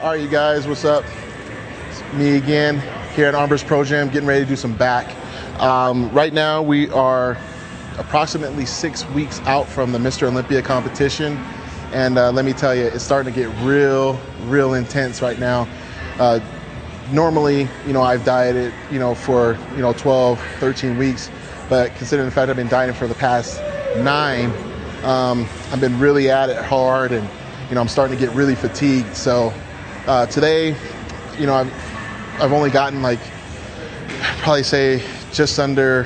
All right, you guys, what's up? It's me again here at Armbrust Pro Gym, getting ready to do some back. Right now, we are approximately 6 weeks out from the Mr. Olympia competition, and let me tell you, it's starting to get real intense right now. Normally, I've dieted, for 12, 13 weeks, but considering the fact I've been dieting for the past 9, I've been really at it hard, and I'm starting to get really fatigued. So today, I've only gotten probably say just under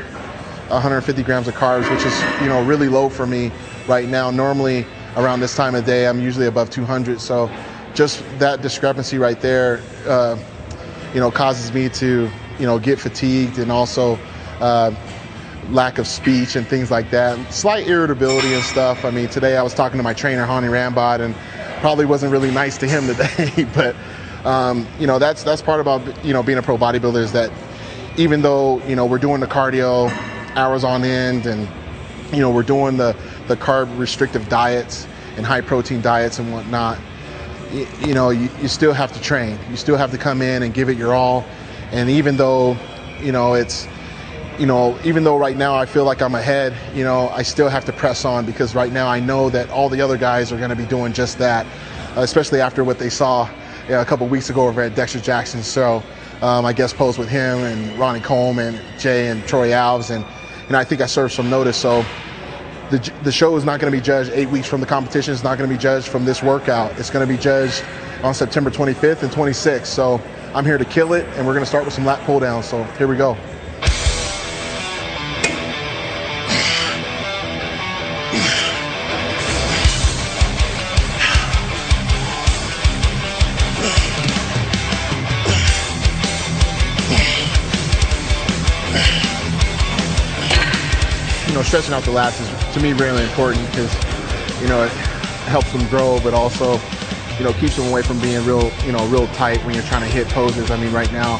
150 grams of carbs, which is really low for me right now. Normally around this time of day, I'm usually above 200. So just that discrepancy right there, causes me to get fatigued, and also lack of speech and things like that. Slight irritability and stuff. I mean, today I was talking to my trainer, Hani Rambod, and probably wasn't really nice to him today, but that's part about being a pro bodybuilder, is that even though we're doing the cardio hours on end, and we're doing the carb restrictive diets and high protein diets and whatnot, you still have to train. You still have to come in and give it your all. And even though even though right now I feel like I'm ahead, I still have to press on, because right now I know that all the other guys are going to be doing just that, especially after what they saw a couple weeks ago over at Dexter Jackson's show. I guest posed with him and Ronnie Coleman and Jay and Troy Alves, and I think I served some notice. So the show is not going to be judged 8 weeks from the competition. It's not going to be judged from this workout. It's going to be judged on September 25th and 26th. So I'm here to kill it, and we're going to start with some lat pull downs. So here we go. Stretching out the lats is, to me, really important, because it helps them grow, but also keeps them away from being real tight when you're trying to hit poses. I mean, right now,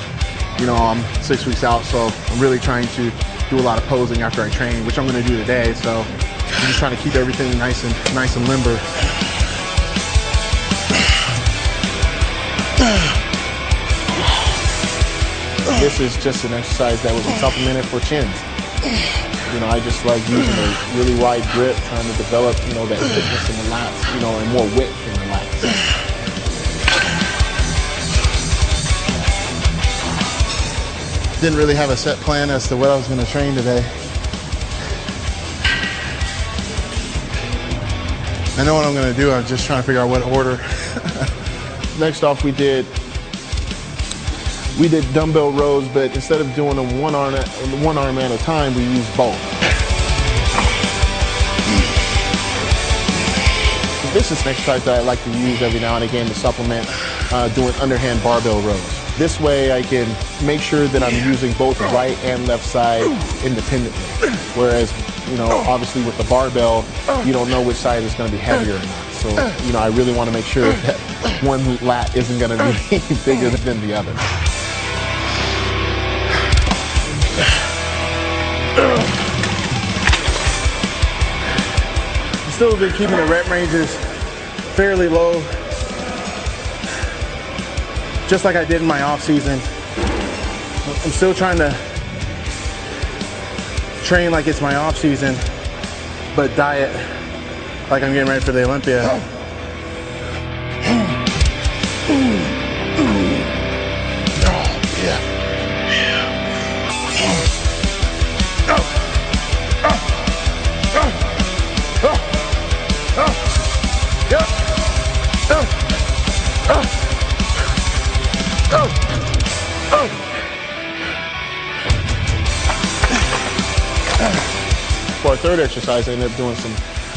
I'm 6 weeks out, so I'm really trying to do a lot of posing after I train, which I'm going to do today. So I'm just trying to keep everything nice and limber. This is just an exercise that will be supplemented for chins. I just like using a really wide grip, trying to develop, that thickness in the lats, and more width in the lats. Didn't really have a set plan as to what I was going to train today. I know what I'm going to do. I'm just trying to figure out what order. Next off, we did dumbbell rows, but instead of doing them one arm at a time, we used both. This is an exercise that I like to use every now and again to supplement doing underhand barbell rows. This way I can make sure that I'm using both right and left side independently. Whereas, obviously with the barbell, you don't know which side is going to be heavier or not. So, I really want to make sure that one lat isn't going to be bigger than the other. Still been keeping the rep ranges fairly low, just like I did in my off season. I'm still trying to train like it's my off season, but diet like I'm getting ready for the Olympia. For our third exercise, I ended up doing some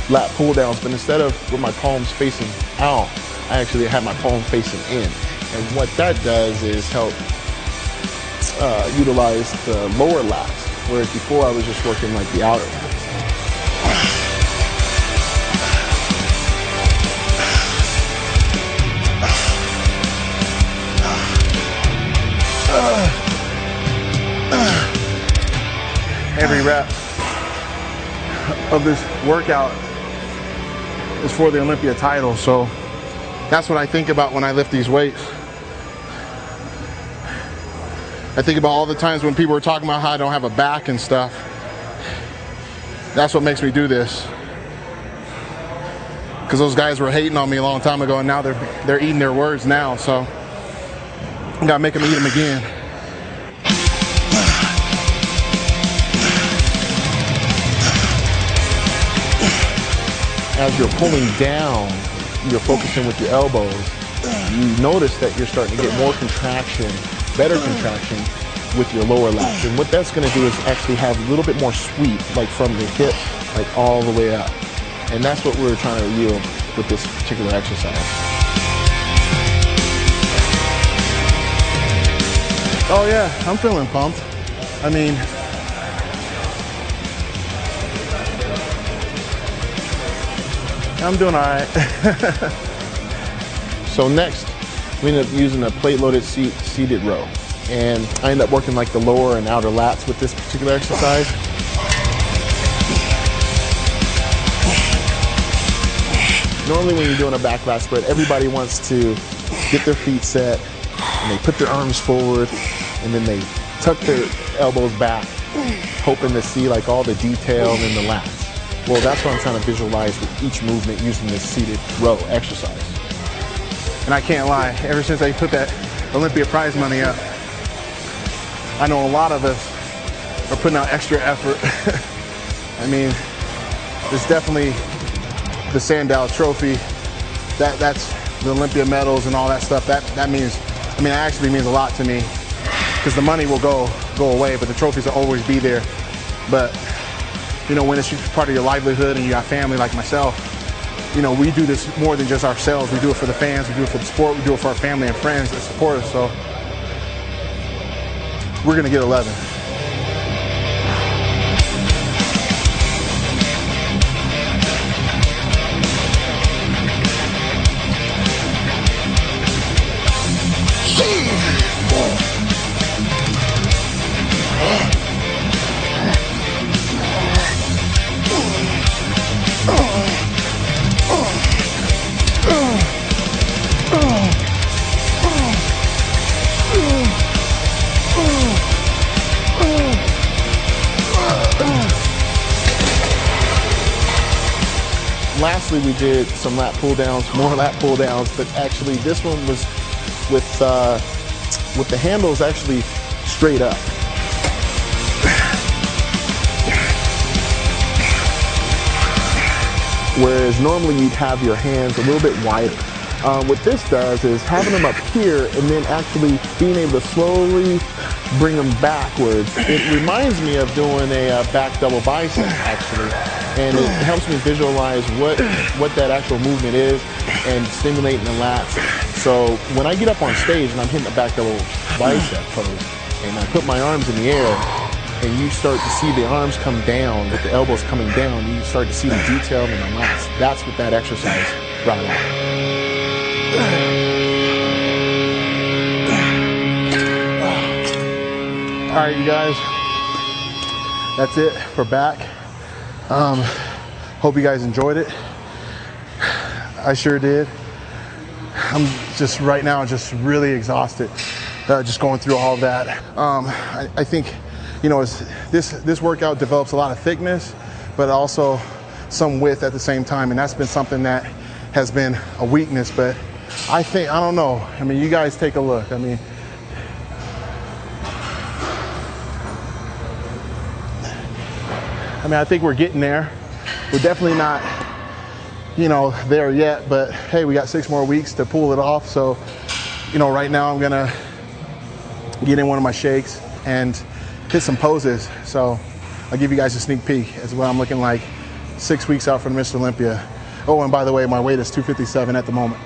lat pull downs, but instead of with my palms facing out, I actually had my palms facing in. And what that does is help utilize the lower lats, whereas before I was just working like the outer lats. Every rep of this workout is for the Olympia title, so That's what I think about when I lift these weights. I think about all the times when people were talking about how I don't have a back and stuff. That's what makes me do this. Because those guys were hating on me a long time ago, and now they're eating their words now, so I gotta make them eat them again. As you're pulling down, you're focusing with your elbows, you notice that you're starting to get more contraction, better contraction with your lower lats. And what that's gonna do is actually have a little bit more sweep, like from the hip, like all the way up. And that's what we're trying to yield with this particular exercise. Oh yeah, I'm feeling pumped. I mean, I'm doing all right. So next, we ended up using a plate-loaded seated row. And I end up working like the lower and outer lats with this particular exercise. Normally when you're doing a back lat spread, everybody wants to get their feet set, and they put their arms forward, and then they tuck their elbows back, hoping to see like all the detail in the lats. Well, that's what I'm trying to visualize with each movement using this seated row exercise. And I can't lie, ever since I put that Olympia prize money up, I know a lot of us are putting out extra effort. I mean, there's definitely the Sandow trophy, that's the Olympia medals and all that stuff. That means, I mean, it actually means a lot to me, because the money will go away, but the trophies will always be there. But you know, when it's part of your livelihood and you got family like myself, you know, we do this more than just ourselves. We do it for the fans, we do it for the sport, we do it for our family and friends that support us. So we're gonna get 11. Lastly, we did some lat pull downs, more lat pull downs, but actually this one was with the handles actually straight up. Whereas normally you'd have your hands a little bit wider. What this does is having them up here and then actually being able to slowly bring them backwards. It reminds me of doing a back double bicep actually. And it helps me visualize what that actual movement is and stimulating the lats. So when I get up on stage and I'm hitting the back double bicep pose and I put my arms in the air and you start to see the arms come down with the elbows coming down, you start to see the detail in the lats. That's what that exercise brought out. All right, you guys, that's it for back. Hope you guys enjoyed it. I sure did. I'm just right now just really exhausted, just going through all of that. I think, you know, this workout develops a lot of thickness, but also some width at the same time, and that's been something that has been a weakness. But I don't know. I mean, you guys take a look. I mean, I think we're getting there. We're definitely not, you know, there yet, but hey, we got 6 more weeks to pull it off. So, you know, right now I'm gonna get in one of my shakes and hit some poses. So I'll give you guys a sneak peek as what I'm looking like 6 weeks out from Mr. Olympia. Oh, and by the way, my weight is 257 at the moment.